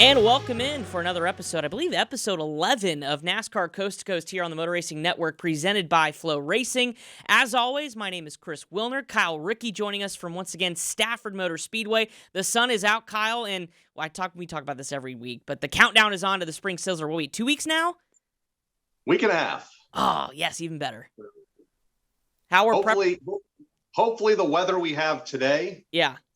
And welcome in for another episode, I believe episode 11 of NASCAR Coast to Coast here on the Motor Racing Network, presented by FloRacing. As always, my name is Chris Wilner. Kyle Rickey joining us from, once again, Stafford Motor Speedway. The sun is out, Kyle, and we talk about this every week, but the countdown is on to the Spring Sizzler. What, wait, 2 weeks now? Week and a half. Oh, yes, even better. Hopefully the weather we have today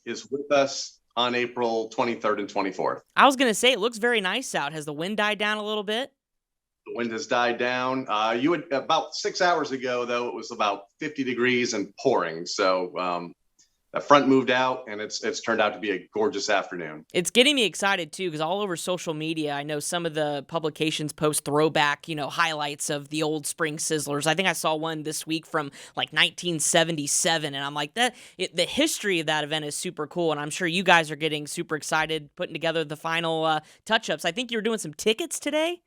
is with us on April 23rd and 24th. I was going to say, it looks very nice out. Has the wind died down a little bit? The wind has died down. About 6 hours ago, though, it was about 50 degrees and pouring. So the front moved out, and it's turned out to be a gorgeous afternoon. It's getting me excited, too, because all over social media, I know some of the publications post throwback, highlights of the old Spring Sizzlers. I think I saw one this week from, 1977, and I'm like, the history of that event is super cool, and I'm sure you guys are getting super excited putting together the final touch-ups. I think you were doing some tickets today?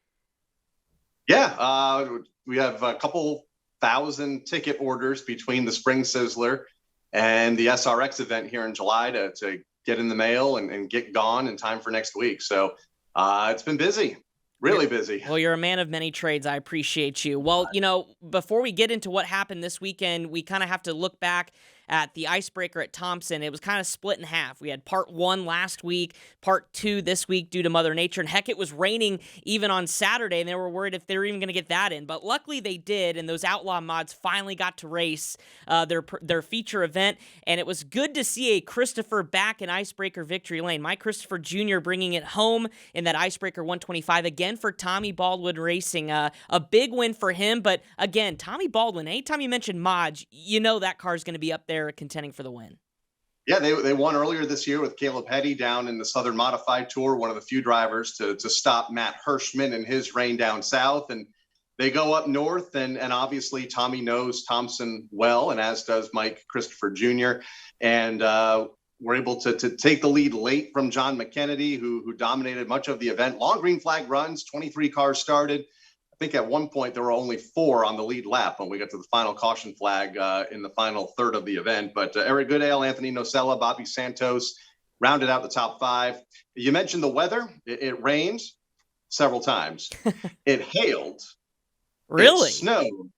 Yeah, we have a couple thousand ticket orders between the Spring Sizzler and the SRX event here in July to get in the mail and get gone in time for next week. So it's been busy, really busy. Well, you're a man of many trades. I appreciate you. Well, before we get into what happened this weekend, we kind of have to look back at the icebreaker at Thompson. It was kind of split in half. We had part 1 last week, part 2 this week due to Mother Nature. And heck, it was raining even on Saturday, and they were worried if they were even going to get that in. But luckily they did, and those Outlaw mods finally got to race their feature event. And it was good to see a Christopher back in Icebreaker victory lane. Mike Christopher Jr. bringing it home in that Icebreaker 125. Again for Tommy Baldwin Racing. A big win for him. But again, Tommy Baldwin, anytime you mention mods, that car's going to be up there contending for the win. Yeah, they won earlier this year with Caleb Petty down in the Southern Modified Tour, one of the few drivers to stop Matt Hirschman in his rain down south. And they go up north, and obviously Tommy knows Thompson well, and as does Mike Christopher Jr. And we're able to take the lead late from John McKennedy, who dominated much of the event. Long green flag runs, 23 cars started. I think at one point there were only 4 on the lead lap when we got to the final caution flag in the final third of the event. But Eric Goodale, Anthony Nocella, Bobby Santos rounded out the top 5. You mentioned the weather. It rained several times. It hailed. Really? It snowed.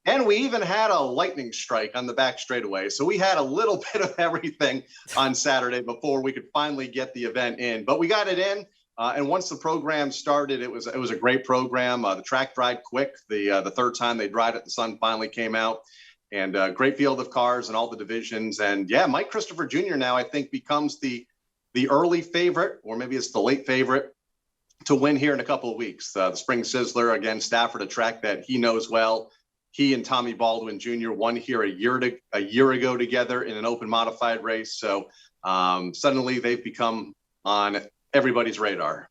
And we even had a lightning strike on the back straightaway. So we had a little bit of everything on Saturday before we could finally get the event in. But we got it in. And once the program started, it was a great program. The track dried quick. The third time they dried it, the sun finally came out. And great field of cars in all the divisions. And yeah, Mike Christopher Jr. now I think becomes the early favorite, or maybe it's the late favorite, to win here in a couple of weeks. The Spring Sizzler, again, Stafford, a track that he knows well. He and Tommy Baldwin Jr. won here a year ago together in an open modified race. So suddenly they've become on everybody's radar.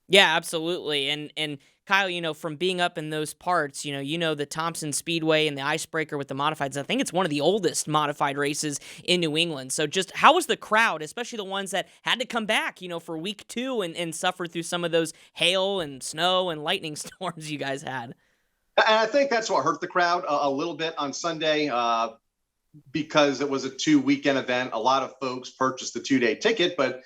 Yeah, absolutely. And Kyle, from being up in those parts, the Thompson Speedway and the Icebreaker with the modifieds, I think it's one of the oldest modified races in New England. So just how was the crowd, especially the ones that had to come back, for week 2 and suffer through some of those hail and snow and lightning storms you guys had? And I think that's what hurt the crowd a little bit on Sunday because it was a 2-weekend event. A lot of folks purchased the 2-day ticket, but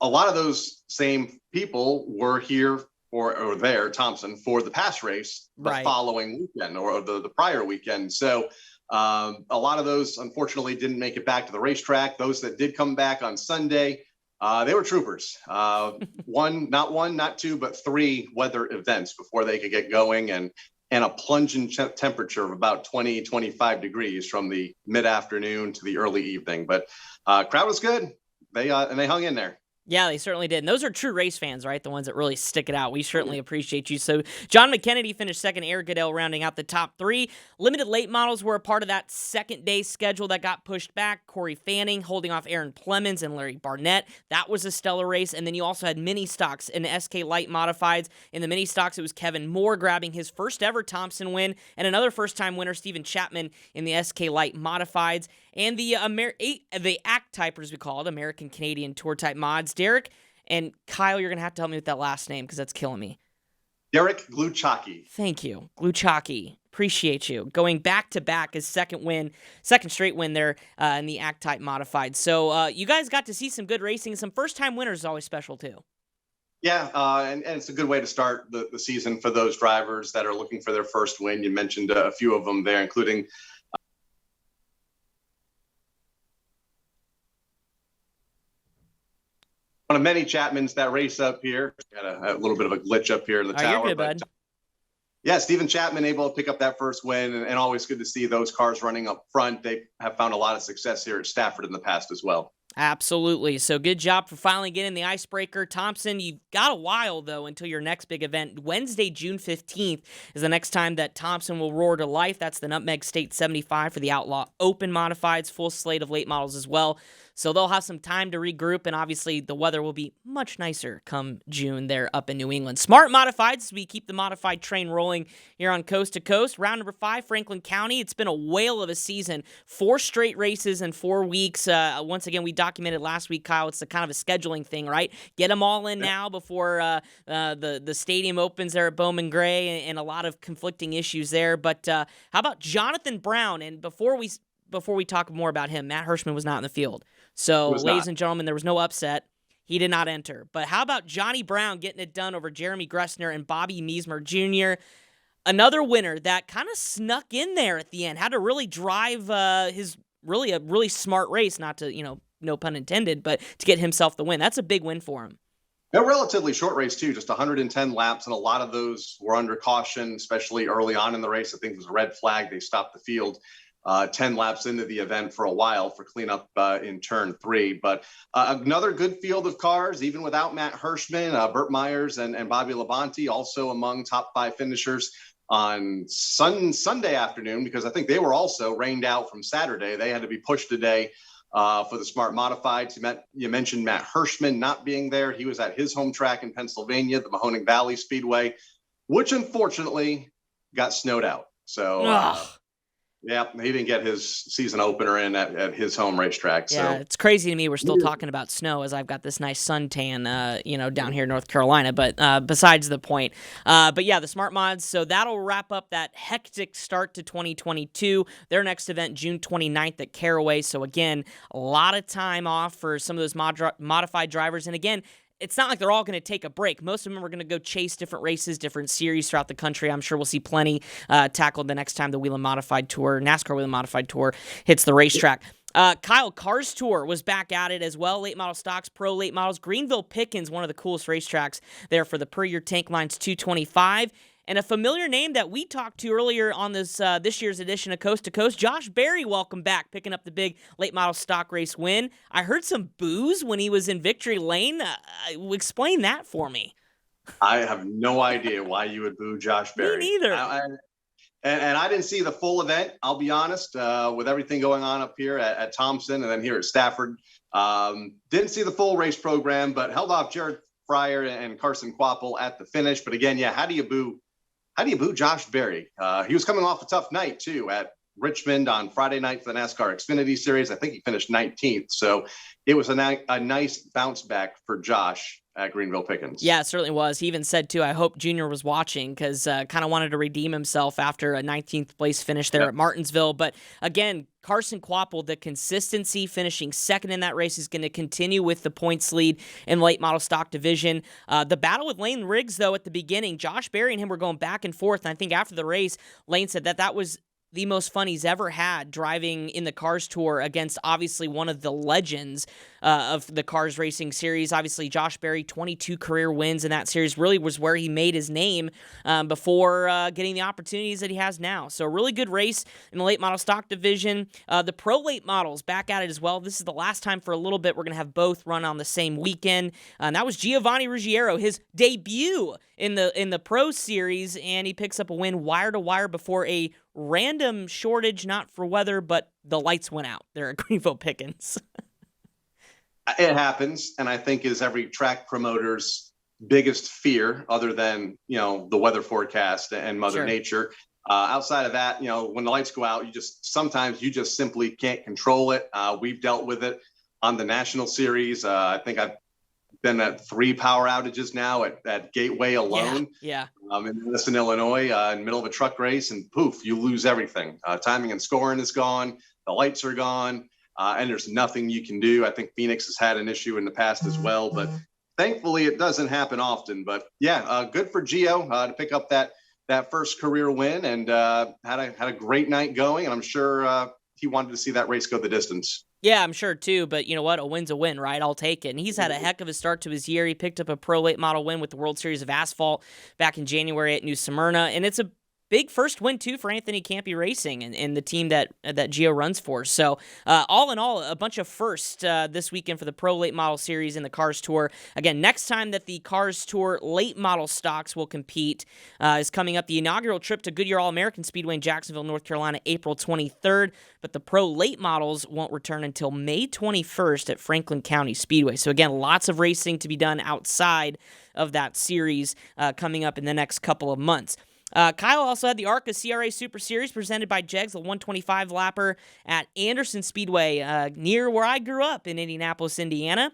a lot of those same people were here or there, Thompson, for the pass race the following weekend or the prior weekend. So a lot of those, unfortunately, didn't make it back to the racetrack. Those that did come back on Sunday, they were troopers. Not one, not 2, but 3 weather events before they could get going, and a plunging temperature of about 20, 25 degrees from the mid-afternoon to the early evening. But crowd was good. They hung in there. Yeah, they certainly did. And those are true race fans, right? The ones that really stick it out. We certainly appreciate you. So John McKennedy finished second, Eric Goodale rounding out the top 3. Limited late models were a part of that second day schedule that got pushed back. Corey Fanning holding off Aaron Plemons and Larry Barnett. That was a stellar race. And then you also had mini stocks in the SK Light Modifieds. In the mini stocks, it was Kevin Moore grabbing his first ever Thompson win, and another first-time winner, Steven Chapman, in the SK Light Modifieds. And the ACT type, as we call it, American Canadian Tour type mods. Derek and Kyle, you're going to have to help me with that last name because that's killing me. Derek Gluchaki. Thank you. Gluchaki. Appreciate you. Going back-to-back, his second straight win there in the ACT type modified. So you guys got to see some good racing. Some first-time winners is always special too. Yeah, and it's a good way to start the season for those drivers that are looking for their first win. You mentioned a few of them there, including one of many Chapmans that race up here. Got a little bit of a glitch up here in the Oh, you're tower, good, but bud. yeah, Stephen Chapman able to pick up that first win, and always good to see those cars running up front. They have found a lot of success here at Stafford in the past as well. Absolutely. So good job for finally getting the icebreaker. Thompson, you've got a while, though, until your next big event. Wednesday, June 15th is the next time that Thompson will roar to life. That's the Nutmeg State 75 for the Outlaw Open Modifieds, full slate of late models as well. So they'll have some time to regroup, and obviously the weather will be much nicer come June there up in New England. Smart Modifieds, we keep the modified train rolling here on Coast to Coast. Round number 5, Franklin County. It's been a whale of a season. 4 straight races in 4 weeks. Once again, we documented last week, Kyle. It's a kind of a scheduling thing, right? Get them all in now before the stadium opens there at Bowman Gray, and a lot of conflicting issues there. But how about Jonathan Brown? And before we talk more about him, Matt Hirschman was not in the field. So, ladies and gentlemen, there was no upset. He did not enter. But how about Johnny Brown getting it done over Jeremy Gressner and Bobby Meismer Jr.? Another winner that kind of snuck in there at the end. Had to really drive a really smart race, not to, no pun intended, but to get himself the win. That's a big win for him. A relatively short race, too, just 110 laps, and a lot of those were under caution, especially early on in the race. I think it was a red flag. They stopped the field 10 laps into the event for a while for cleanup in turn 3. But another good field of cars, even without Matt Hirschman, Burt Myers and Bobby Labonte, also among top 5 finishers on Sunday afternoon, because I think they were also rained out from Saturday. They had to be pushed today for the Smart Modifieds. You mentioned Matt Hirschman not being there. He was at his home track in Pennsylvania, the Mahoning Valley Speedway, which unfortunately got snowed out. So yeah, he didn't get his season opener in at his home racetrack. Yeah, so it's crazy to me we're still talking about snow as I've got this nice suntan, down here in North Carolina. But besides the point. But yeah, the Smart Mods, so that'll wrap up that hectic start to 2022. Their next event, June 29th at Caraway. So again, a lot of time off for some of those modified drivers. And again, it's not like they're all going to take a break. Most of them are going to go chase different races, different series throughout the country. I'm sure we'll see plenty tackled the next time the Whelen Modified Tour, NASCAR Whelen Modified Tour, hits the racetrack. Kyle, Cars Tour was back at it as well. Late model stocks, pro late models. Greenville Pickens, one of the coolest racetracks there for the Per Year Tank Lines 225. And a familiar name that we talked to earlier on this year's edition of Coast to Coast, Josh Berry, welcome back, picking up the big late model stock race win. I heard some boos when he was in victory lane. Explain that for me. I have no idea why you would boo Josh Berry. Me neither. And I didn't see the full event, I'll be honest, with everything going on up here at Thompson and then here at Stafford. Didn't see the full race program, but held off Jared Fryer and Carson Quapple at the finish. But again, yeah, how do you boo Josh Berry? He was coming off a tough night, too, at Richmond on Friday night for the NASCAR Xfinity Series. I think he finished 19th. So it was a nice bounce back for Josh at Greenville Pickens. Yeah, it certainly was. He even said, too, I hope Junior was watching because kind of wanted to redeem himself after a 19th place finish there at Martinsville. But again, Carson Quapple, the consistency finishing second in that race is going to continue with the points lead in late model stock division. The battle with Lane Riggs, though, at the beginning, Josh Berry and him were going back and forth. And I think after the race, Lane said that was the most fun he's ever had driving in the Cars Tour against obviously one of the legends of the Cars Racing Series. Obviously, Josh Berry, 22 career wins in that series, really was where he made his name before getting the opportunities that he has now. So a really good race in the late model stock division. The pro late models back at it as well. This is the last time for a little bit we're going to have both run on the same weekend. And that was Giovanni Ruggiero, his debut in the pro series, and he picks up a win wire to wire before a random shortage, not for weather, but the lights went out there at Greenville Pickens. It happens, and I think is every track promoter's biggest fear, other than the weather forecast and Mother Nature. Outside of that, when the lights go out, sometimes you just simply can't control it. We've dealt with it on the National Series. I think I've been at 3 power outages now at Gateway alone. Yeah. In Madison, Illinois, in the middle of a truck race, and poof, you lose everything. Timing and scoring is gone. The lights are gone. And there's nothing you can do. I think Phoenix has had an issue in the past as well, but Thankfully, it doesn't happen often. But yeah, good for Gio to pick up that first career win, and had a great night going. And I'm sure he wanted to see that race go the distance. Yeah, I'm sure too, but you know what? A win's a win, right? I'll take it. And he's had a heck of a start to his year. He picked up a pro late model win with the World Series of Asphalt back in January at New Smyrna, and it's a big first win too for Anthony Campy Racing and the team that Gio runs for. So all in all, a bunch of firsts this weekend for the Pro Late Model Series and the Cars Tour. Again, next time that the Cars Tour late model stocks will compete is coming up. The inaugural trip to Goodyear All-American Speedway in Jacksonville, North Carolina, April 23rd. But the Pro Late Models won't return until May 21st at Franklin County Speedway. So again, lots of racing to be done outside of that series coming up in the next couple of months. Kyle also had the ARCA CRA Super Series presented by Jegs, the 125 lapper at Anderson Speedway near where I grew up in Indianapolis, Indiana.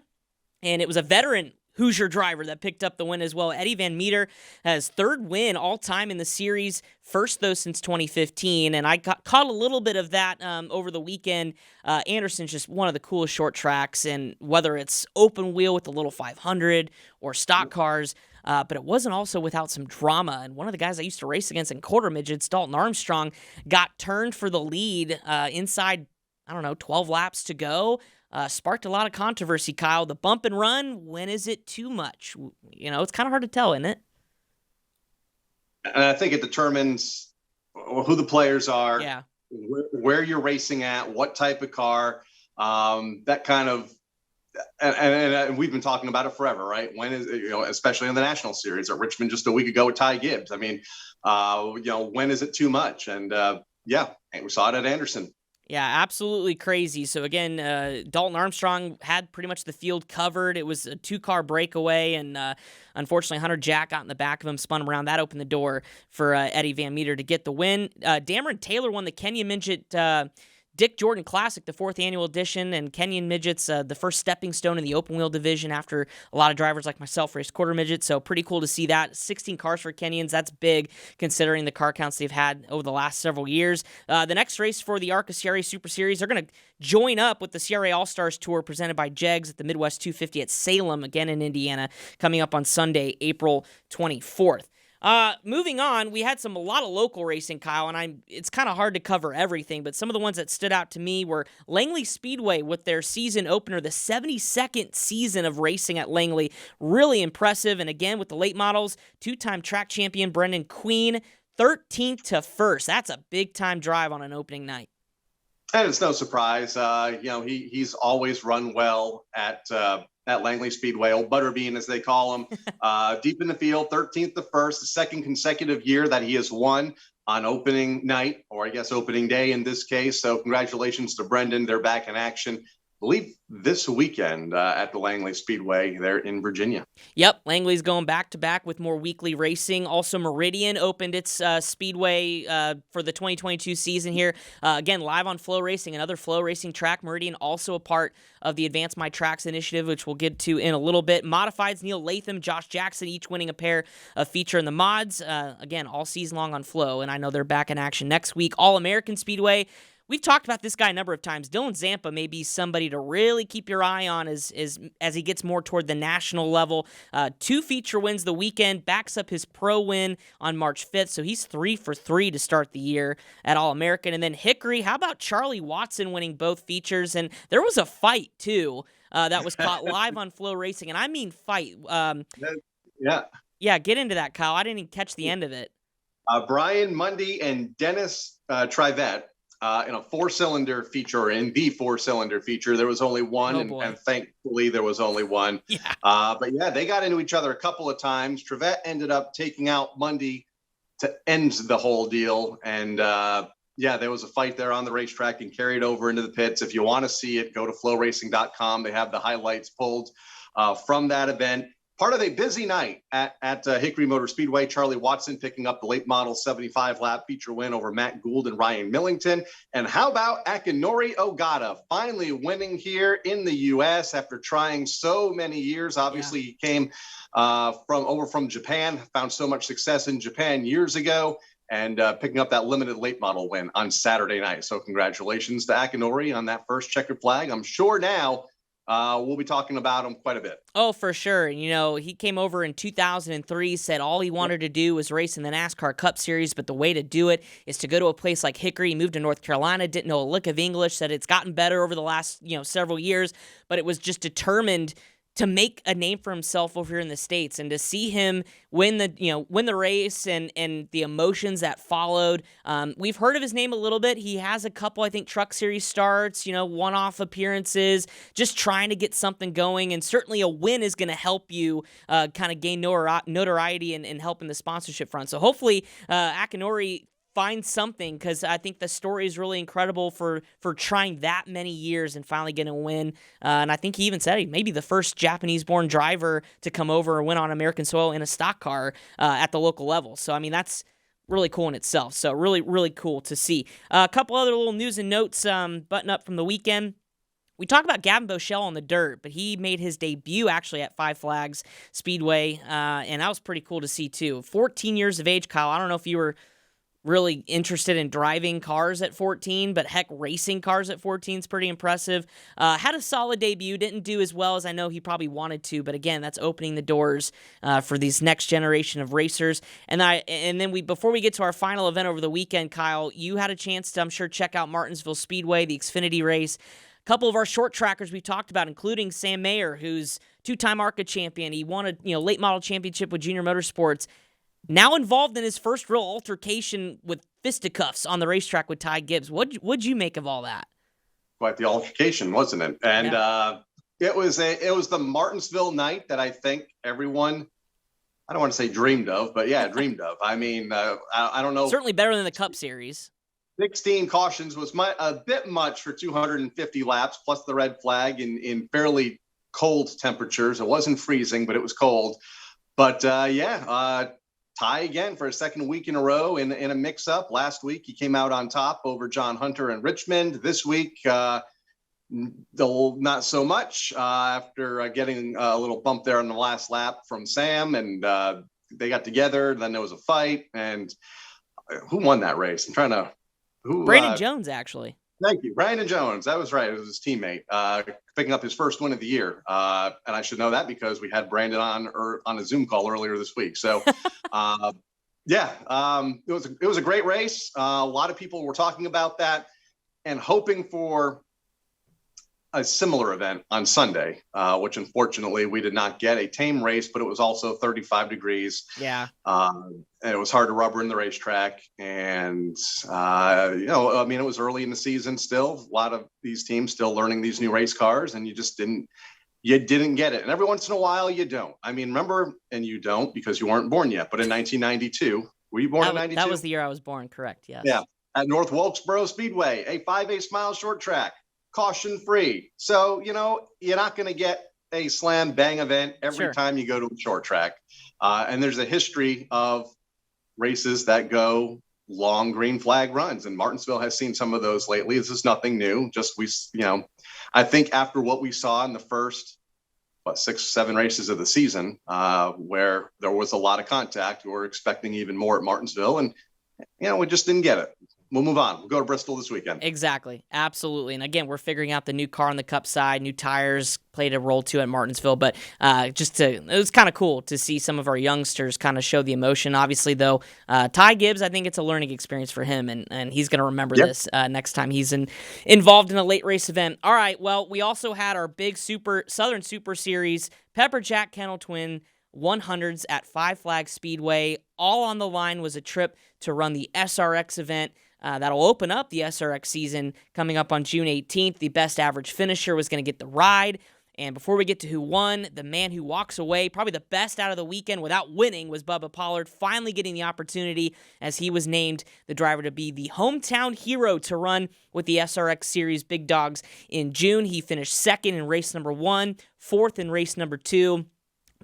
And it was a veteran Hoosier driver that picked up the win as well. Eddie Van Meter has third win all time in the series, first though since 2015, and I caught a little bit of that over the weekend. Anderson's just one of the coolest short tracks, and whether it's open wheel with the little 500 or stock cars, but it wasn't also without some drama. And one of the guys I used to race against in quarter midgets, Dalton Armstrong, got turned for the lead inside, 12 laps to go. Sparked a lot of controversy, Kyle. The bump and run, when is it too much? It's kind of hard to tell, isn't it? And I think it determines who the players are, yeah, where you're racing at, what type of car, that kind of, and we've been talking about it forever, right? When is, especially in the National Series at Richmond just a week ago with Ty Gibbs. I mean, when is it too much? And we saw it at Anderson. Yeah, absolutely crazy. So again, Dalton Armstrong had pretty much the field covered. It was a two-car breakaway, and unfortunately Hunter Jack got in the back of him, spun him around. That opened the door for Eddie Van Meter to get the win. Dameron Taylor won the Kenyon Midget Dick Jordan Classic, the 4th annual edition, and Kenyon Midgets, the first stepping stone in the open wheel division after a lot of drivers like myself raced quarter midget, so pretty cool to see that. 16 cars for Kenyons, that's big considering the car counts they've had over the last several years. The next race for the ARCA CRA Super Series, they're going to join up with the CRA All-Stars Tour presented by Jegs at the Midwest 250 at Salem, again in Indiana, coming up on Sunday, April 24th. Moving on, we had a lot of local racing, Kyle, and it's kind of hard to cover everything, but some of the ones that stood out to me were Langley Speedway with their season opener, the 72nd season of racing at Langley. Really impressive, and again, with the late models, two-time track champion Brendan Queen, 13th to 1st. That's a big-time drive on an opening night. And it's no surprise, he's always run well at Langley Speedway, old Butterbean as they call him, deep in the field, 13th to 1st, the second consecutive year that he has won on opening night, or I guess opening day in this case. So congratulations to Brendan. They're back in action, I believe, this weekend at the Langley Speedway there in Virginia. Yep, Langley's going back-to-back with more weekly racing. Also, Meridian opened its speedway for the 2022 season here. Again, live on FloRacing, another FloRacing track. Meridian also a part of the Advance My Tracks initiative, which we'll get to in a little bit. Modifieds, Neil Latham, Josh Jackson, each winning a pair of feature in the mods. Again, all season long on Flo, and I know they're back in action next week. All-American Speedway. We've talked about this guy a number of times. Dylan Zampa may be somebody to really keep your eye on as he gets more toward the national level. 2 feature wins the weekend, backs up his pro win on March 5th, so he's 3 for 3 to start the year at All-American. And then Hickory, how about Charlie Watson winning both features? And there was a fight, too, that was caught live on FloRacing, and I mean fight. Yeah, get into that, Kyle. I didn't even catch the end of it. Brian Mundy and Dennis Trivette. In a 4-cylinder feature, or in the 4-cylinder feature, there was only one, and thankfully there was only one. Yeah. But yeah, they got into each other a couple of times. Trivette ended up taking out Mundy to end the whole deal, and there was a fight there on the racetrack and carried over into the pits. If you want to see it, go to FloRacing.com. They have the highlights pulled from that event. Part of a busy night at Hickory Motor Speedway. Charlie Watson picking up the late model 75-lap feature win over Matt Gould and Ryan Millington. And how about Akinori Ogata finally winning here in the U.S. after trying so many years? Obviously, He came from Japan, found so much success in Japan years ago, and picking up that limited late model win on Saturday night. So congratulations to Akinori on that first checkered flag. I'm sure now we'll be talking about him quite a bit. Oh, for sure. He came over in 2003, said all he wanted to do was race in the NASCAR Cup Series, but the way to do it is to go to a place like Hickory. He moved to North Carolina, didn't know a lick of English, said it's gotten better over the last, several years, but it was just determined to make a name for himself over here in the States, and to see him win the race and the emotions that followed. We've heard of his name a little bit. He has a couple, I think, Truck Series starts, one-off appearances, just trying to get something going, and certainly a win is going to help you kind of gain notoriety and help in the sponsorship front. So hopefully Akinori find something, because I think the story is really incredible for trying that many years and finally getting a win. And I think he even said he may be the first Japanese-born driver to come over and win on American soil in a stock car at the local level. So, that's really cool in itself. So really, really cool to see. A couple other little news and notes button up from the weekend. We talked about Gavin Boschel on the dirt, but he made his debut actually at Five Flags Speedway, and that was pretty cool to see too. 14 years of age, Kyle. I don't know if you were really interested in driving cars at 14, but heck, racing cars at 14 is pretty impressive. Had a solid debut, didn't do as well as I know he probably wanted to, but again, that's opening the doors for these next generation of racers. And then before we get to our final event over the weekend, Kyle, you had a chance to, I'm sure, check out Martinsville Speedway, the Xfinity race. A couple of our short trackers we talked about, including Sam Mayer, who's two-time ARCA champion. He won a late model championship with Junior Motorsports. Now involved in his first real altercation with fisticuffs on the racetrack with Ty Gibbs. What'd you make of all that? Quite the altercation, wasn't it? And it was the Martinsville night that I think everyone, I don't want to say dreamed of, but yeah, dreamed of. I don't know. Certainly better than the Cup Series. 16 cautions was a bit much for 250 laps, plus the red flag in fairly cold temperatures. It wasn't freezing, but it was cold. But Ty again for a second week in a row in a mix-up. Last week, he came out on top over John Hunter and Richmond. This week, not so much after getting a little bump there on the last lap from Sam, and they got together. Then there was a fight, and who won that race? I'm trying to... Brandon Jones, actually. Thank you. Brandon Jones. That was right. It was his teammate picking up his first win of the year. And I should know that because we had Brandon on a Zoom call earlier this week. So, it was a great race. A lot of people were talking about that and hoping for a similar event on Sunday, which unfortunately we did not get. A tame race, but it was also 35 degrees. Yeah. And it was hard to rubber in the racetrack. And, it was early in the season still. A lot of these teams still learning these new race cars, and you didn't get it. And every once in a while you don't. Remember, and you don't because you weren't born yet, but in 1992, were you born in 92? That was the year I was born, correct, yes. Yeah. At North Wilkesboro Speedway, a 5/8 mile short track. Caution free. So, you're not going to get a slam bang event every time you go to a short track. And there's a history of races that go long green flag runs. And Martinsville has seen some of those lately. This is nothing new. I think after what we saw in the first 6-7 races of the season, where there was a lot of contact, we were expecting even more at Martinsville. And, we just didn't get it. We'll move on. We'll go to Bristol this weekend. Exactly. Absolutely. And again, we're figuring out the new car on the Cup side. New tires played a role too at Martinsville. But it was kind of cool to see some of our youngsters kind of show the emotion. Obviously, though, Ty Gibbs, I think it's a learning experience for him. And he's going to remember this next time he's involved in a late race event. All right. Well, we also had our big Southern Super Series, Pepper Jack Kennel Twin 100s at Five Flags Speedway. All on the line was a trip to run the SRX event. That'll open up the SRX season coming up on June 18th. The best average finisher was going to get the ride. And before we get to who won, the man who walks away, probably the best out of the weekend without winning, was Bubba Pollard, finally getting the opportunity as he was named the driver to be the hometown hero to run with the SRX Series Big Dogs in June. He finished second in race number 1, fourth in race number 2.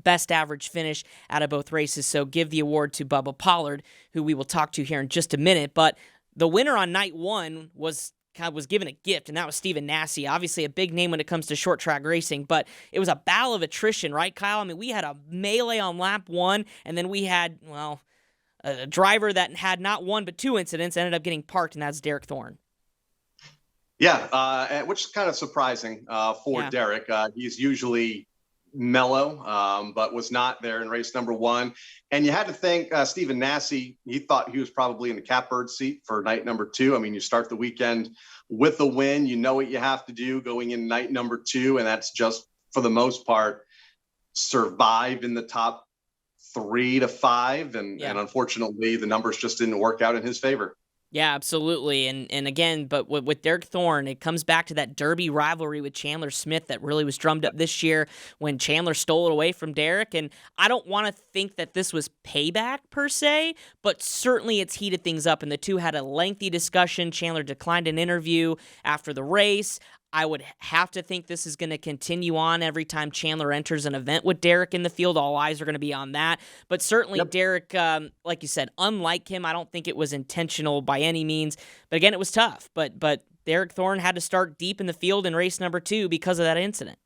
Best average finish out of both races. So give the award to Bubba Pollard, who we will talk to here in just a minute. But the winner on night 1 was given a gift, and that was Stephen Nasse. Obviously a big name when it comes to short track racing, but it was a battle of attrition, right, Kyle? We had a melee on lap 1, and then we had, a driver that had not 1 but 2 incidents ended up getting parked, and that's Derek Thorne. Yeah, which is kind of surprising for Yeah. Derek. He's usually mellow, but was not there in race number one. And you had to think Stephen Nasse, he thought he was probably in the catbird seat for night number two. I mean, you start the weekend with a win, you know what you have to do going in night number two, and that's just, for the most part, survive in the top 3 to 5. And unfortunately, the numbers just didn't work out in his favor. Yeah, absolutely. And again, but with Derek Thorne, it comes back to that Derby rivalry with Chandler Smith that really was drummed up this year when Chandler stole it away from Derek. And I don't want to think that this was payback per se, but certainly it's heated things up. And the two had a lengthy discussion. Chandler declined an interview after the race. I would have to think this is going to continue on every time Chandler enters an event with Derek in the field. All eyes are going to be on that. But certainly Derek, like you said, unlike him, I don't think it was intentional by any means. But again, it was tough. But Derek Thorne had to start deep in the field in race number two because of that incident.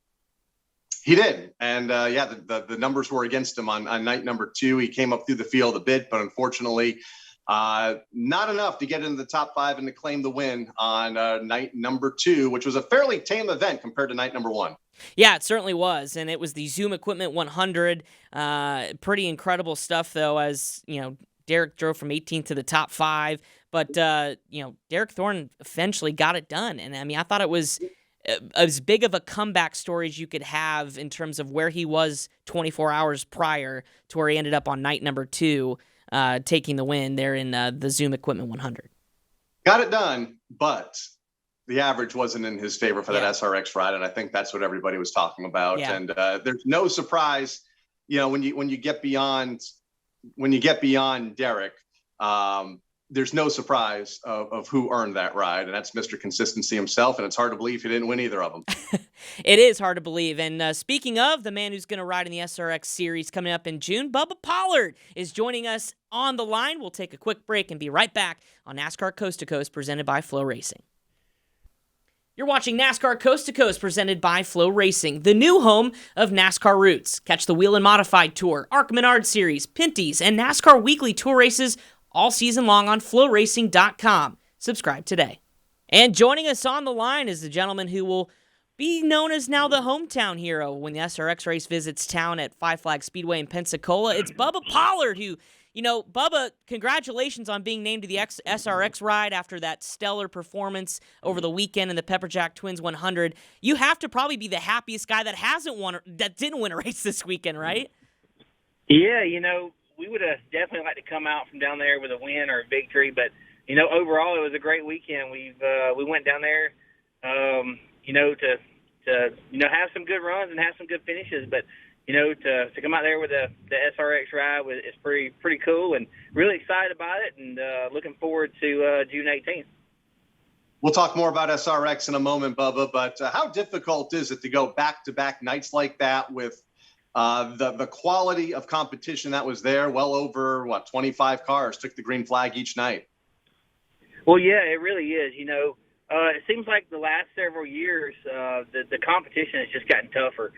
He did. And the numbers were against him on night number two. He came up through the field a bit, but unfortunately, not enough to get into the top 5 and to claim the win on night number two, which was a fairly tame event compared to night number one. Yeah, it certainly was, and it was the Zoom Equipment 100. Pretty incredible stuff, though, as Derek drove from 18th to the top 5. But Derek Thorne eventually got it done, and I mean, I thought it was as big of a comeback story as you could have in terms of where he was 24 hours prior to where he ended up on night number two. Taking the win there in the Zoom Equipment 100. Got it done, but the average wasn't in his favor for that SRX ride, and I think that's what everybody was talking about. Yeah. And there's no surprise, when you get beyond Derek, there's no surprise of who earned that ride, and that's Mr. Consistency himself, and it's hard to believe he didn't win either of them. It is hard to believe. And speaking of the man who's going to ride in the SRX series coming up in June, Bubba Pollard is joining us on the line. We'll take a quick break and be right back on NASCAR Coast to Coast presented by FloRacing. You're watching NASCAR Coast to Coast presented by FloRacing, the new home of NASCAR Roots. Catch the Wheel and Modified Tour, ARC Menard Series, Pinty's, and NASCAR Weekly Tour races all season long on FloRacing.com. Subscribe today. And joining us on the line is the gentleman who will be known as now the hometown hero when the SRX race visits town at Five Flag Speedway in Pensacola. It's Bubba Pollard who, Bubba, congratulations on being named to the SRX ride after that stellar performance over the weekend in the Pepperjack Twins 100. You have to probably be the happiest guy that didn't win a race this weekend, right? Yeah, we would have definitely liked to come out from down there with a win or a victory, but overall it was a great weekend. We went down there, to have some good runs and have some good finishes, but to come out there with the SRX ride is pretty cool, and really excited about it, and looking forward to June 18th. We'll talk more about SRX in a moment, Bubba, but how difficult is it to go back-to-back nights like that with the quality of competition that was there? Well over 25 cars took the green flag each night. Well, yeah, it really is. It seems like the last several years, the competition has just gotten tougher.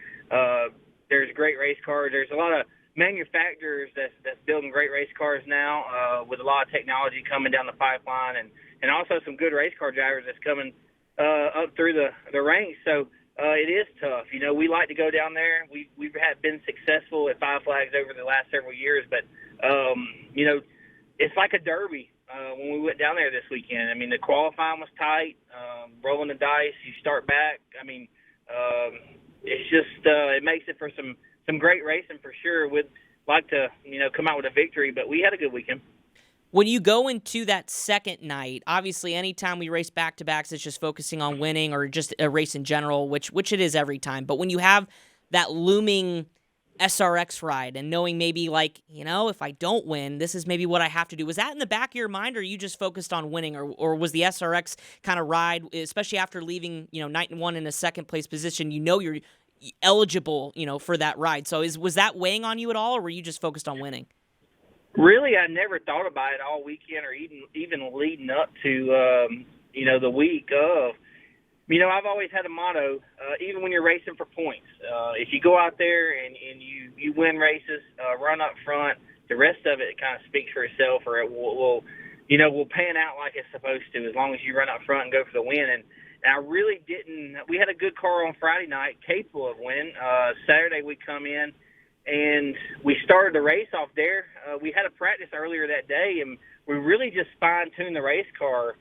There's great race cars. There's a lot of manufacturers that's building great race cars now, with a lot of technology coming down the pipeline, and also some good race car drivers that's coming up through the ranks. So it is tough. We like to go down there. We've been successful at Five Flags over the last several years, but it's like a derby when we went down there this weekend. I mean, the qualifying was tight, rolling the dice. You start back. I mean, it's just it makes it for some great racing for sure. We'd like to come out with a victory, but we had a good weekend. When you go into that second night, obviously anytime we race back-to-backs, it's just focusing on winning or just a race in general, which it is every time. But when you have that looming SRX ride and knowing maybe if I don't win, this is maybe what I have to do. Was that in the back of your mind, or you just focused on winning, or was the SRX kind of ride, especially after leaving, night one in a second place position, you're eligible, for that ride. So was that weighing on you at all, or were you just focused on winning? Really, I never thought about it all weekend or even leading up to, the week of. I've always had a motto, even when you're racing for points. If you go out there and you win races, run up front, the rest of it kind of speaks for itself, or it will pan out like it's supposed to, as long as you run up front and go for the win. I really didn't. We had a good car on Friday night, capable of winning. Saturday we come in and we started the race off there. We had a practice earlier that day, and we really just fine-tuned the race car.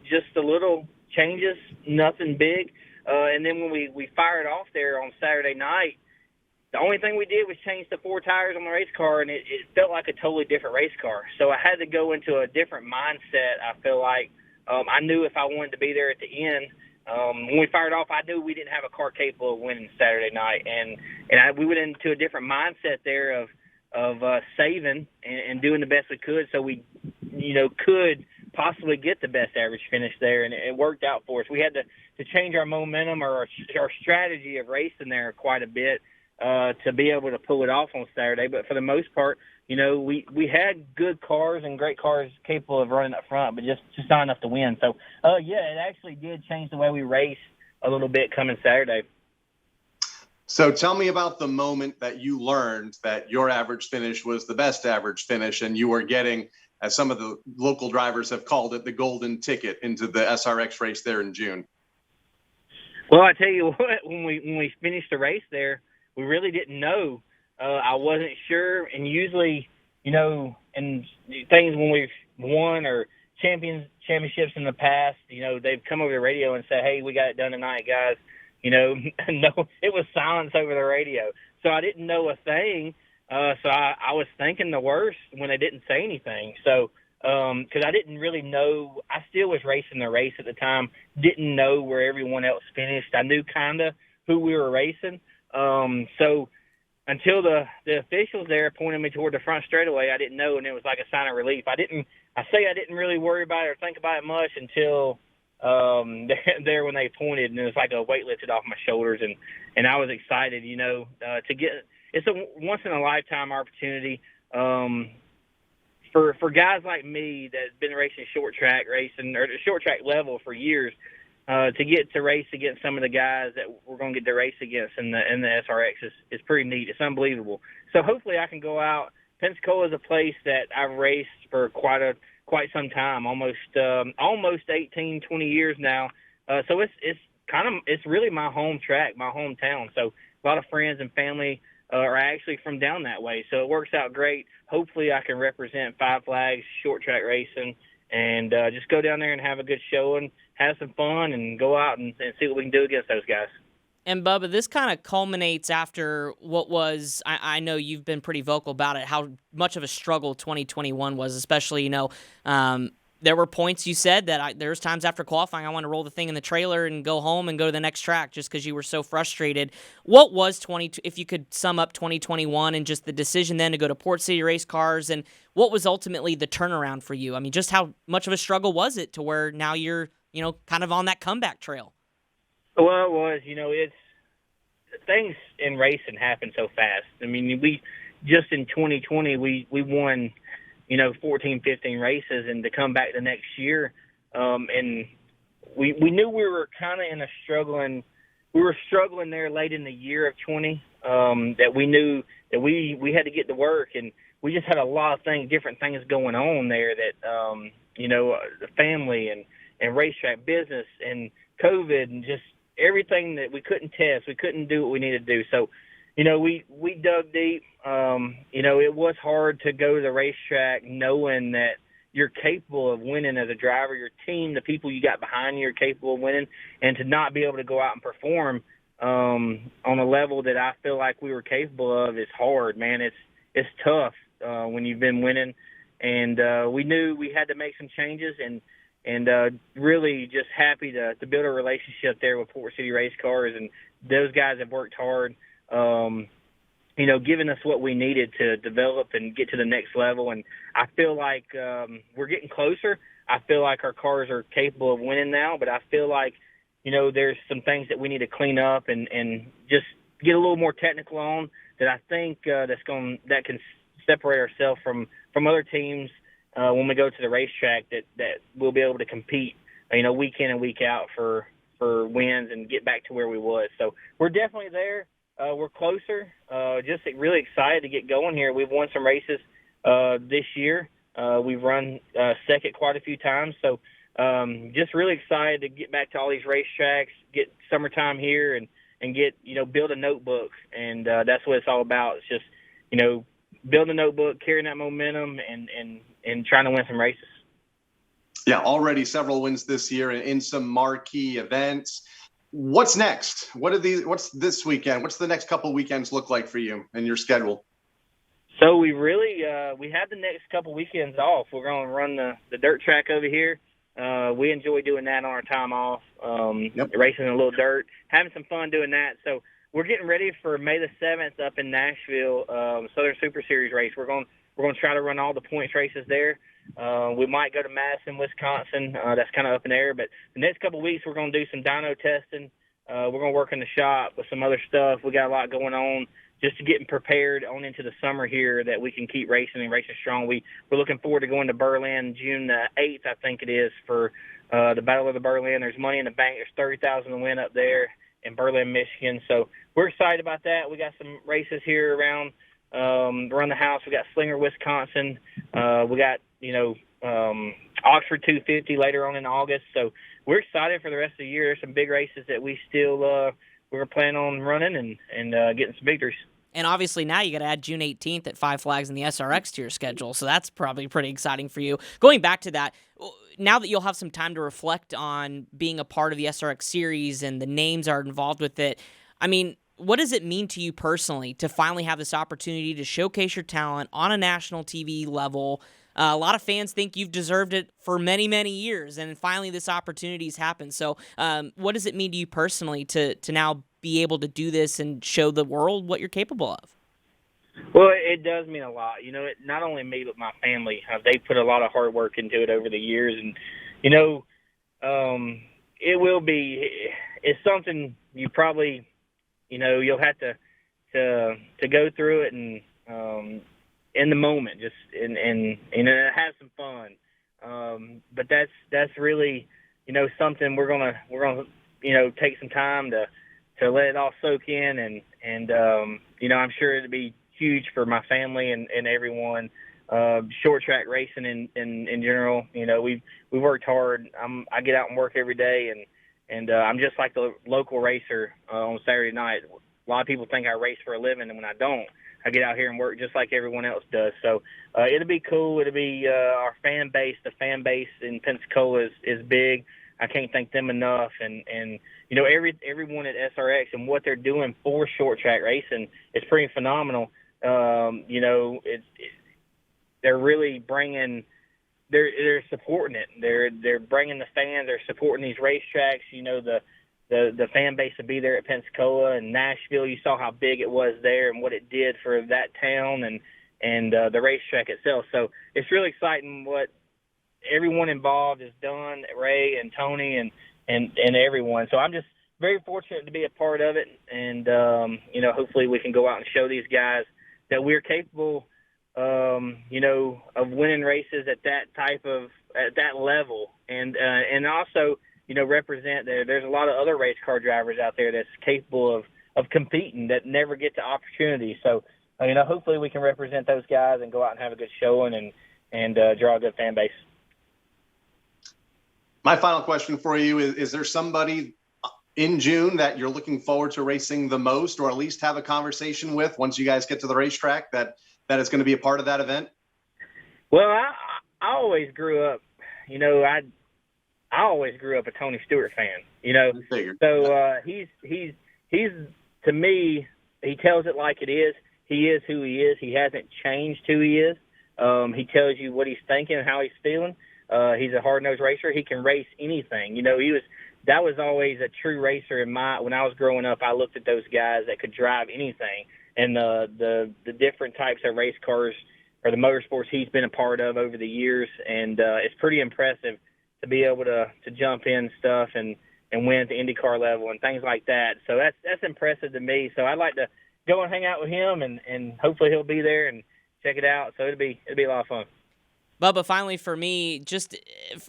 Just a little changes, nothing big. And then when we fired off there on Saturday night, the only thing we did was change the 4 tires on the race car, and it felt like a totally different race car. So I had to go into a different mindset, I feel like. I knew if I wanted to be there at the end, when we fired off, I knew we didn't have a car capable of winning Saturday night. We went into a different mindset there of saving and doing the best we could so we, could possibly get the best average finish there, and it worked out for us. We had to change our momentum or our strategy of racing there quite a bit to be able to pull it off on Saturday. But for the most part, we had good cars and great cars capable of running up front, but just not enough to win. So, it actually did change the way we race a little bit coming Saturday. So tell me about the moment that you learned that your average finish was the best average finish, and you were getting, as some of the local drivers have called it, the golden ticket into the SRX race there in June. Well, I tell you what, when we finished the race there, we really didn't know. I wasn't sure, and usually, in things when we've won or championships in the past, they've come over the radio and say, "Hey, we got it done tonight, guys." No, it was silence over the radio. So I didn't know a thing. So I was thinking the worst when they didn't say anything. So, because I didn't really know, I still was racing the race at the time, didn't know where everyone else finished. I knew kind of who we were racing. So until the officials there pointed me toward the front straightaway, I didn't know, and it was like a sign of relief. I didn't really worry about it or think about it much until there when they pointed, and it was like a weight lifted off my shoulders, and I was excited, to get. It's a once in a lifetime opportunity for guys like me that's been racing short track racing or short track level for years. To get to race against some of the guys that we're going to get to race against in the SRX is pretty neat. It's unbelievable. So hopefully I can go out. Pensacola is a place that I've raced for quite some time, almost 18, 20 years now. So it's really my home track, my hometown. So a lot of friends and family are actually from down that way. So it works out great. Hopefully I can represent Five Flags short track racing and just go down there and have a good showing, have some fun, and go out and see what we can do against those guys. And Bubba, this kind of culminates after what was, I know you've been pretty vocal about it, how much of a struggle 2021 was, especially, there were points you said that there's times after qualifying I want to roll the thing in the trailer and go home and go to the next track just because you were so frustrated. What was if you could sum up 2021 and just the decision then to go to Port City Race Cars, and what was ultimately the turnaround for you? I mean, just how much of a struggle was it to where now you're, kind of on that comeback trail? Well, it was, it's things in racing happen so fast. I mean, we just in 2020, we won, 14, 15 races, and to come back the next year, and we knew we were kind of in a struggling there late in the year of 20, that we knew that we had to get to work, and we just had a lot of different things going on there that, the family and racetrack business and COVID and just everything that we couldn't test. We couldn't do what we needed to do. So, we dug deep. It was hard to go to the racetrack knowing that you're capable of winning as a driver. Your team, the people you got behind you are capable of winning, and to not be able to go out and perform on a level that I feel like we were capable of is hard, man. It's tough when you've been winning. And we knew we had to make some changes, and really just happy to build a relationship there with Port City Race Cars, and those guys have worked hard, giving us what we needed to develop and get to the next level. And I feel like we're getting closer. I feel like our cars are capable of winning now, but I feel like, there's some things that we need to clean up and just get a little more technical on that I think that can separate ourselves from other teams when we go to the racetrack, that we'll be able to compete, week in and week out for wins and get back to where we was. So we're definitely there. We're closer. Just really excited to get going here. We've won some races this year. We've run second quite a few times. So just really excited to get back to all these racetracks, get summertime here, and get, build a notebook. And that's what it's all about. It's just, build a notebook, carrying that momentum, and trying to win some races. Yeah, already several wins this year in some marquee events. What's next? What's this weekend? What's the next couple weekends look like for you and your schedule? So we really we have the next couple weekends off. We're going to run the dirt track over here. We enjoy doing that on our time off, racing a little dirt, having some fun doing that. So we're getting ready for May the 7th up in Nashville, Southern Super Series race. We're going to try to run all the points races there. We might go to Madison, Wisconsin. That's kind of up in the air. But the next couple of weeks, we're going to do some dyno testing. We're going to work in the shop with some other stuff. We got a lot going on just to get prepared on into the summer here that we can keep racing and racing strong. We're looking forward to going to Berlin June the 8th, I think it is, for the Battle of the Berlin. There's money in the bank. There's $30,000 to win up there in Berlin, Michigan. So we're excited about that. We got some races here around the house. We got Slinger, Wisconsin. We got Oxford 250 later on in August. So we're excited for the rest of the year. There's some big races that we still we're planning on running and getting some victories. And obviously now you got to add June 18th at Five Flags in the SRX to your schedule, so that's probably pretty exciting for you. Going back to that, now that you'll have some time to reflect on being a part of the SRX series and the names are involved with it, I mean, what does it mean to you personally to finally have this opportunity to showcase your talent on a national TV level? A lot of fans think you've deserved it for many, many years, and finally this opportunity's happened. So what does it mean to you personally to now be able to do this and show the world what you're capable of? Well, it does mean a lot. Not only me, but my family. They put a lot of hard work into it over the years. And, it will be – it's something you probably – you'll have to go through it and in the moment, just and have some fun. But that's really something we're gonna take some time to let it all soak in, and I'm sure it'll be huge for my family and everyone. Short track racing in general, we worked hard. I get out and work every day, and I'm just like the local racer on Saturday night. A lot of people think I race for a living, and when I don't, I get out here and work just like everyone else does. So it'll be cool. It'll be our fan base. The fan base in Pensacola is big. I can't thank them enough. And everyone at SRX and what they're doing for short track racing is pretty phenomenal. They're really bringing. They're supporting it. They're bringing the fans. They're supporting these racetracks. The fan base to be there at Pensacola and Nashville. You saw how big it was there and what it did for that town and the racetrack itself. So it's really exciting what everyone involved has done, Ray and Tony and everyone. So I'm just very fortunate to be a part of it. And, hopefully we can go out and show these guys that we're capable, of winning races at that level. And also, represent there. There's a lot of other race car drivers out there that's capable of competing that never get the opportunity. So, hopefully we can represent those guys and go out and have a good showing and draw a good fan base. My final question for you is there somebody in June that you're looking forward to racing the most, or at least have a conversation with once you guys get to the racetrack that is going to be a part of that event? Well, I always grew up, I always grew up a Tony Stewart fan, So he's to me, he tells it like it is. He is who he is. He hasn't changed who he is. He tells you what he's thinking and how he's feeling. He's a hard-nosed racer. He can race anything. That was always a true racer when I was growing up. I looked at those guys that could drive anything, and the different types of race cars or the motorsports he's been a part of over the years, and it's pretty impressive to be able to jump in stuff and win at the IndyCar level and things like that. So that's impressive to me. So I'd like to go and hang out with him, and hopefully he'll be there and check it out. So it'll be a lot of fun. Bubba, finally for me, just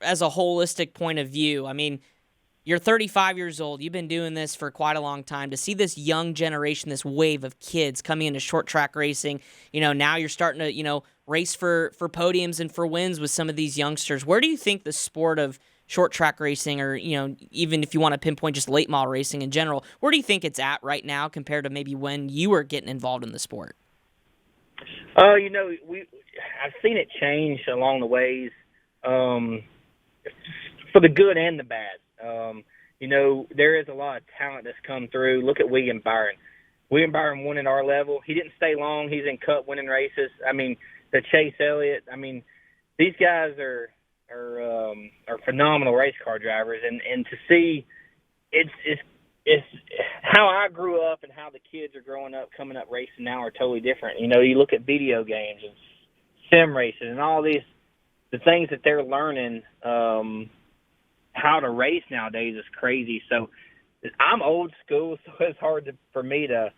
as a holistic point of view, I mean, you're 35 years old. You've been doing this for quite a long time. To see this young generation, this wave of kids coming into short track racing, now you're starting to, race for podiums and for wins with some of these youngsters. Where do you think the sport of short track racing, or, even if you want to pinpoint just late model racing in general, where do you think it's at right now compared to maybe when you were getting involved in the sport? I've seen it change along the ways, for the good and the bad. There is a lot of talent that's come through. Look at William Byron. William Byron won at our level. He didn't stay long. He's in Cup winning races. I mean, the Chase Elliott. I mean, these guys are phenomenal race car drivers, and to see it's how I grew up and how the kids are growing up, coming up racing now are totally different. You look at video games and sim racing and all the things that they're learning, how to race nowadays is crazy. So I'm old school, so it's hard for me to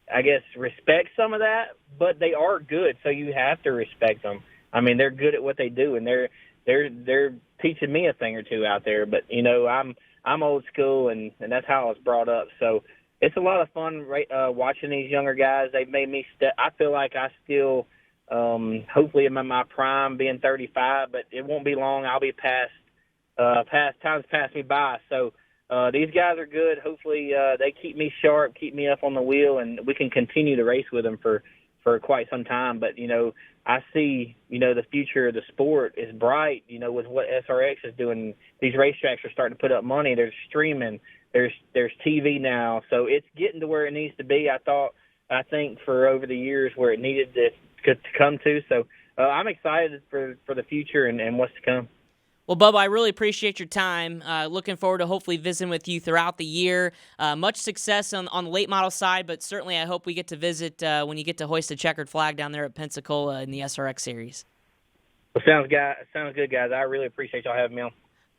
I guess respect some of that, but they are good, so you have to respect them. I mean, they're good at what they do, and they're teaching me a thing or two out there. But I'm old school, and that's how I was brought up. So it's a lot of fun watching these younger guys. They've made me I feel like I still, hopefully I'm in my prime, being 35, but it won't be long. I'll be past time's passed me by. So these guys are good. Hopefully they keep me sharp, keep me up on the wheel, and we can continue to race with them for quite some time. But, I see, the future of the sport is bright, with what SRX is doing. These racetracks are starting to put up money. There's streaming. There's TV now. So it's getting to where it needs to be, I think, for over the years where it needed to come to. So I'm excited for the future and what's to come. Well, Bubba, I really appreciate your time. Looking forward to hopefully visiting with you throughout the year. Much success on the late model side, but certainly I hope we get to visit when you get to hoist a checkered flag down there at Pensacola in the SRX Series. Well, sounds good, guys. I really appreciate y'all having me on.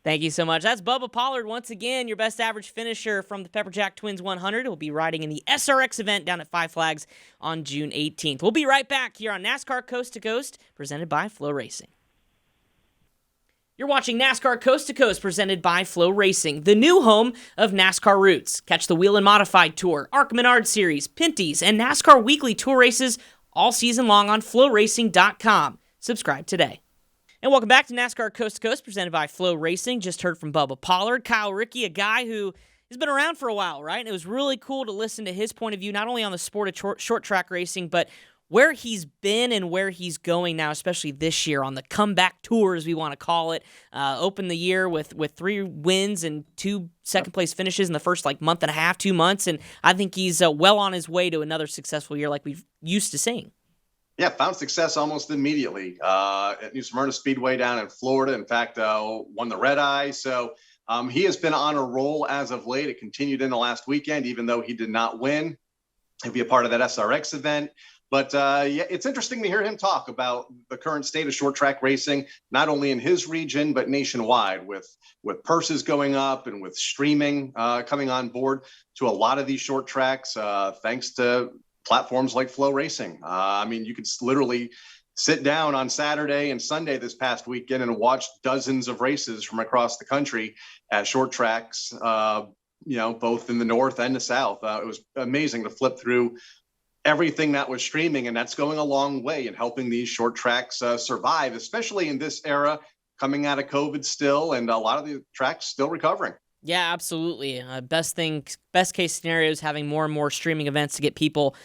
Thank you so much. That's Bubba Pollard, once again, your best average finisher from the Pepperjack Twins 100. He'll be riding in the SRX event down at Five Flags on June 18th. We'll be right back here on NASCAR Coast to Coast, presented by FloRacing. You're watching NASCAR Coast to Coast, presented by FloRacing, the new home of NASCAR Roots. Catch the Wheel and Modified Tour, ARC Menard Series, Pinty's, and NASCAR Weekly Tour races all season long on FloRacing.com. Subscribe today. And welcome back to NASCAR Coast to Coast, presented by FloRacing. Just heard from Bubba Pollard, Kyle Rickey, a guy who has been around for a while, right? And it was really cool to listen to his point of view, not only on the sport of short track racing, but where he's been and where he's going now, especially this year on the comeback tour, as we want to call it. Opened the year with 3 wins and 2 second-place finishes in the first month and a half, 2 months, and I think he's well on his way to another successful year like we've used to seeing. Yeah, found success almost immediately at New Smyrna Speedway down in Florida. In fact, won the Red Eye. So he has been on a roll as of late. It continued in the last weekend, even though he did not win. He'll be a part of that SRX event. But yeah, it's interesting to hear him talk about the current state of short track racing, not only in his region, but nationwide, with purses going up and with streaming coming on board to a lot of these short tracks, thanks to platforms like FloRacing. I mean, you could literally sit down on Saturday and Sunday this past weekend and watch dozens of races from across the country at short tracks, both in the north and the south. It was amazing to flip through everything that was streaming, and that's going a long way in helping these short tracks survive, especially in this era, coming out of COVID still, and a lot of the tracks still recovering. Yeah, absolutely. Best case scenario is having more and more streaming events to get people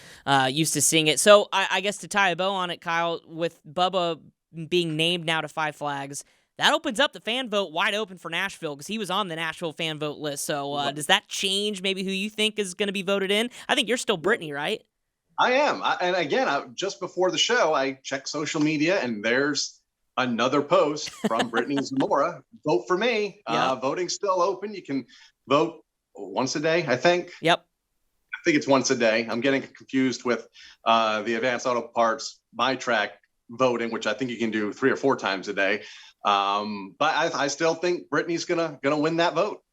used to seeing it. So I guess to tie a bow on it, Kyle, with Bubba being named now to Five Flags, that opens up the fan vote wide open for Nashville, because he was on the Nashville fan vote list. So does that change maybe who you think is going to be voted in? I think you're still Brittany, right? I am. And again, just before the show, I checked social media, and there's another post from Brittany Zamora. Vote for me. Yeah. Voting's still open. You can vote once a day, I think. Yep. I think it's once a day. I'm getting confused with the Advanced Auto Parts My Track voting, which I think you can do 3 or 4 times a day. But I still think Brittany's gonna win that vote.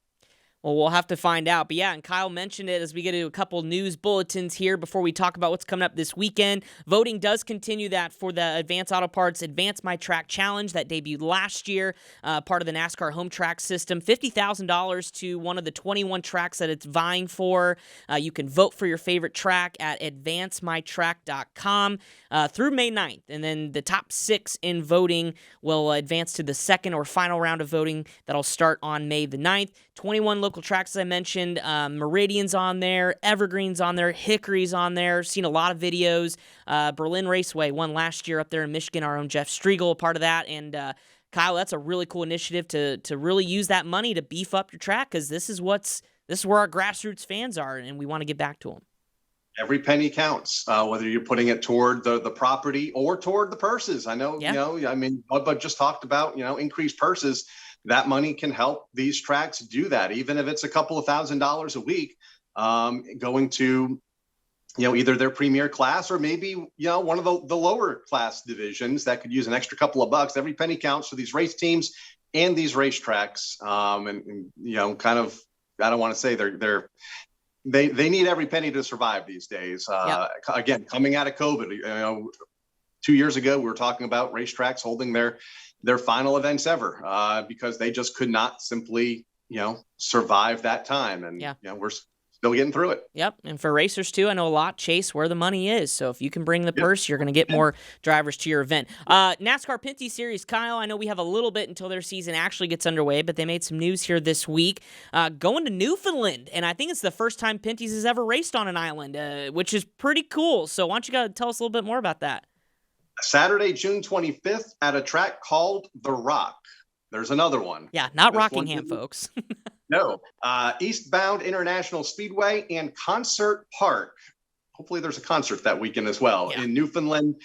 Well, we'll have to find out. But yeah, and Kyle mentioned it as we get to a couple news bulletins here before we talk about what's coming up this weekend. Voting does continue that for the Advance Auto Parts Advance My Track Challenge that debuted last year, part of the NASCAR home track system. $50,000 to one of the 21 tracks that it's vying for. You can vote for your favorite track at advancemytrack.com through May 9th. And then the top 6 in voting will advance to the second or final round of voting that'll start on May the 9th. 21 local tracks, as I mentioned. Meridian's on there, Evergreen's on there, Hickory's on there. Seen a lot of videos. Berlin Raceway won last year up there in Michigan. Our own Jeff Striegel, part of that. And Kyle, that's a really cool initiative to really use that money to beef up your track, because this is where our grassroots fans are, and we want to get back to them. Every penny counts, whether you're putting it toward the property or toward the purses. I know, Bubba just talked about, increased purses. That money can help these tracks do that, even if it's a couple of $1,000s a week, going to, either their premier class or maybe, one of the lower class divisions that could use an extra couple of bucks. Every penny counts for these race teams and these racetracks. Kind of, I don't want to say they need every penny to survive these days. Again, coming out of COVID, 2 years ago, we were talking about racetracks holding their final events ever because they just could not simply, survive that time. And, we're still getting through it. Yep. And for racers too, I know a lot chase where the money is. So if you can bring the purse, you're going to get more drivers to your event. NASCAR Pinty Series, Kyle, I know we have a little bit until their season actually gets underway, but they made some news here this week going to Newfoundland. And I think it's the first time Pinty's has ever raced on an island, which is pretty cool. So why don't you tell us a little bit more about that? Saturday, June 25th at a track called The Rock. There's another one. Yeah, not Rockingham, folks. No. Eastbound International Speedway and Concert Park. Hopefully there's a concert that weekend as well in Newfoundland.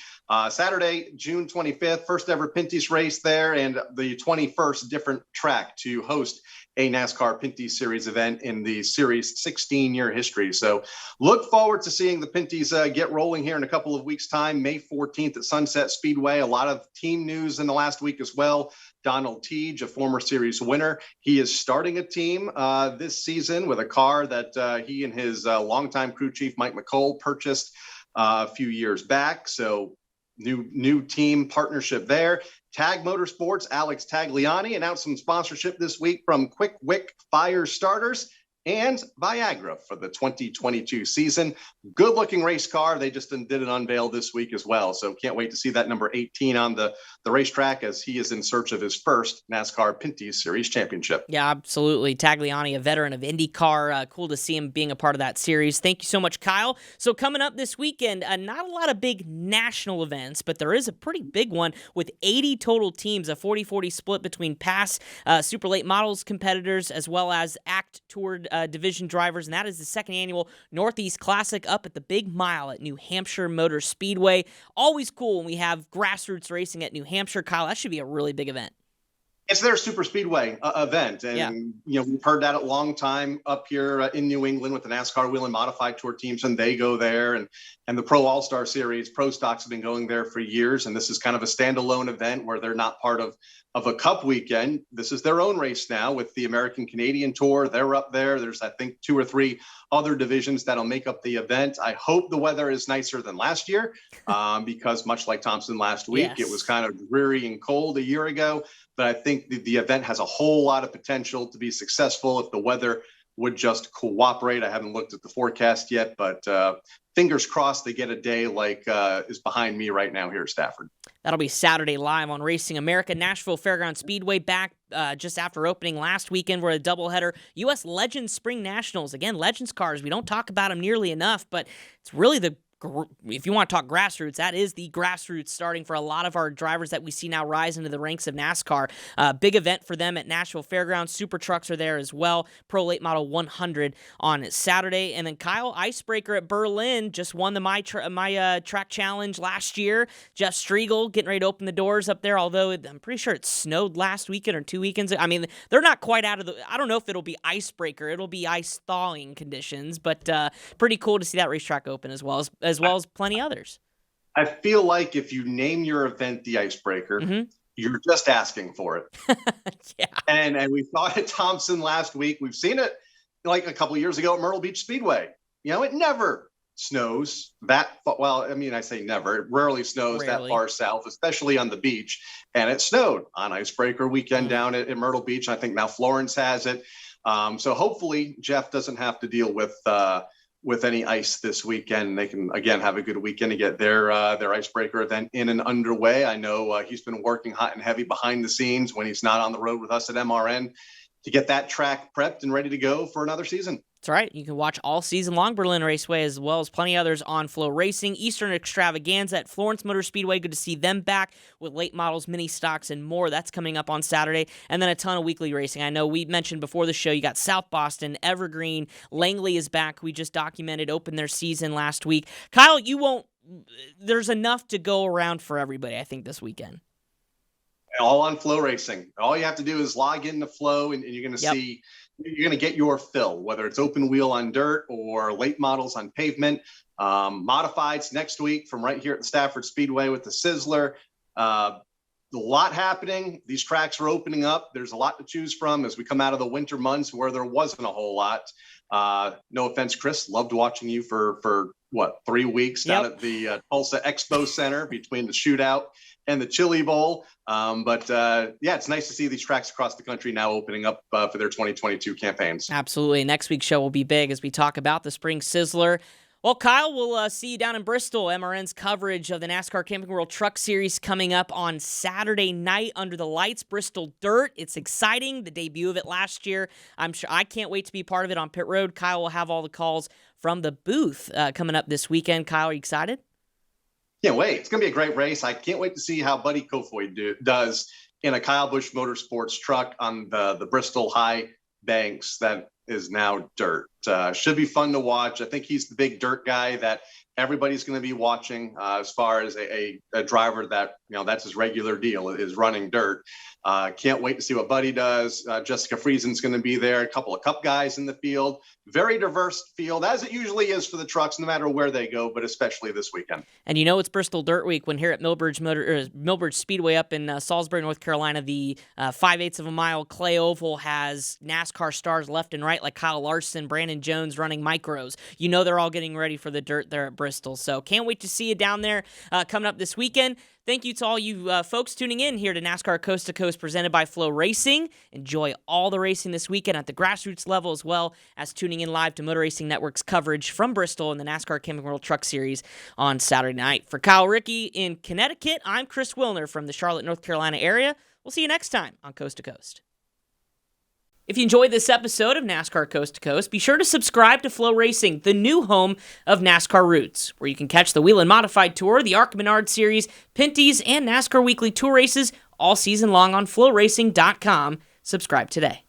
Saturday, June 25th, first ever Pinty's race there, and the 21st different track to host a NASCAR Pinty Series event in the Series 16-year history. So look forward to seeing the Pinties get rolling here in a couple of weeks' time, May 14th at Sunset Speedway. A lot of team news in the last week as well. Donald Teague, a former series winner, he is starting a team this season with a car that he and his longtime crew chief, Mike McColl, purchased a few years back. So new team partnership there. Tag Motorsports, Alex Tagliani announced some sponsorship this week from Quick Wick Fire Starters and Viagra for the 2022 season. Good looking race car. They just did an unveil this week as well. So can't wait to see that number 18 on the racetrack as he is in search of his first NASCAR Pinty Series championship. Yeah, absolutely. Tagliani, a veteran of IndyCar. Cool to see him being a part of that series. Thank you so much, Kyle. So coming up this weekend, not a lot of big national events, but there is a pretty big one with 80 total teams, a 40-40 split between past super late models competitors as well as ACT Tour division drivers, and that is the second annual Northeast Classic up at the Big Mile at New Hampshire Motor Speedway. Always cool when we have grassroots racing at New Hampshire. Kyle, that should be a really big event. It's their super speedway event. And, we've heard that a long time up here in New England with the NASCAR Wheel and Modified Tour teams, and they go there. And the Pro All-Star Series, Pro Stocks have been going there for years. And this is kind of a standalone event where they're not part of a cup weekend. This is their own race now with the American Canadian Tour. They're up there. There's, I think, 2 or 3 other divisions that'll make up the event. I hope the weather is nicer than last year because much like Thompson last week, it was kind of dreary and cold a year ago. But I think the event has a whole lot of potential to be successful if the weather would just cooperate. I haven't looked at the forecast yet, but fingers crossed they get a day like is behind me right now here at Stafford. That'll be Saturday live on Racing America. Nashville Fairground Speedway back just after opening last weekend. We're a doubleheader. U.S. Legends Spring Nationals. Again, Legends cars. We don't talk about them nearly enough, but it's really if you want to talk grassroots, that is the grassroots starting for a lot of our drivers that we see now rise into the ranks of NASCAR. Big event for them at Nashville Fairgrounds. Super trucks are there as well. Pro Late Model 100 on Saturday. And then Kyle, Icebreaker at Berlin, just won the My Track Challenge last year. Jeff Striegel getting ready to open the doors up there, although I'm pretty sure it snowed last weekend or 2 weekends. I mean, they're not quite out of I don't know if it'll be Icebreaker. It'll be ice thawing conditions, but pretty cool to see that racetrack open as well as plenty others. I feel like if you name your event the Icebreaker, you're just asking for it. And we saw it at Thompson last week. We've seen it like a couple of years ago at Myrtle Beach Speedway. It never snows that far. Well, I mean, I say never. It rarely snows that far south, especially on the beach. And it snowed on Icebreaker weekend down at Myrtle Beach. I think now Florence has it. So hopefully Jeff doesn't have to deal with any ice this weekend. They can, again, have a good weekend to get their Icebreaker event in and underway. I know he's been working hot and heavy behind the scenes when he's not on the road with us at MRN to get that track prepped and ready to go for another season. That's right. You can watch all season long Berlin Raceway as well as plenty others on FloRacing. Eastern Extravaganza at Florence Motor Speedway. Good to see them back with late models, mini stocks, and more. That's coming up on Saturday. And then a ton of weekly racing. I know we mentioned before the show you got South Boston, Evergreen, Langley is back. We just documented, opened their season last week. Kyle, there's enough to go around for everybody, I think, this weekend. All on FloRacing. All you have to do is log into Flow, and you're going to see, you're going to get your fill, whether it's open wheel on dirt or late models on pavement. Modifieds next week from right here at the Stafford Speedway with the Sizzler. A lot happening. These tracks are opening up. There's a lot to choose from as we come out of the winter months where there wasn't a whole lot. No offense, Chris. Loved watching you for 3 weeks down at the Tulsa Expo Center between the shootout and the Chili Bowl. It's nice to see these tracks across the country now opening up for their 2022 campaigns. Absolutely. Next week's show will be big as we talk about the Spring Sizzler. Well, Kyle, we'll see you down in Bristol. MRN's coverage of the NASCAR Camping World Truck Series coming up on Saturday night under the lights, Bristol Dirt. It's exciting, the debut of it last year. I'm sure I can't wait to be part of it on pit road. Kyle will have all the calls from the booth coming up this weekend. Kyle, are you excited? Can't wait. It's going to be a great race. I can't wait to see how Buddy Kofoid does in a Kyle Busch Motorsports truck on the Bristol High Banks that is now dirt. Should be fun to watch. I think he's the big dirt guy that everybody's going to be watching as far as a driver that, that's his regular deal is running dirt. Can't wait to see what Buddy does. Jessica Friesen's going to be there. A couple of Cup guys in the field. Very diverse field, as it usually is for the trucks, no matter where they go, but especially this weekend. And it's Bristol Dirt Week when here at Millbridge Speedway up in Salisbury, North Carolina, the 5/8 of a mile clay oval has NASCAR stars left and right like Kyle Larson, Brandon Jones running micros. They're all getting ready for the dirt there at Bristol. So can't wait to see you down there coming up this weekend. Thank you to all you folks tuning in here to NASCAR Coast to Coast presented by FloRacing. Enjoy all the racing this weekend at the grassroots level as well as tuning in live to Motor Racing Network's coverage from Bristol in the NASCAR Camping World Truck Series on Saturday night. For Kyle Rickey in Connecticut, I'm Chris Wilner from the Charlotte, North Carolina area. We'll see you next time on Coast to Coast. If you enjoyed this episode of NASCAR Coast to Coast, be sure to subscribe to FloRacing, the new home of NASCAR Roots, where you can catch the Whelen Modified Tour, the ARC Menard Series, Pinty's, and NASCAR Weekly Tour races all season long on FloRacing.com. Subscribe today.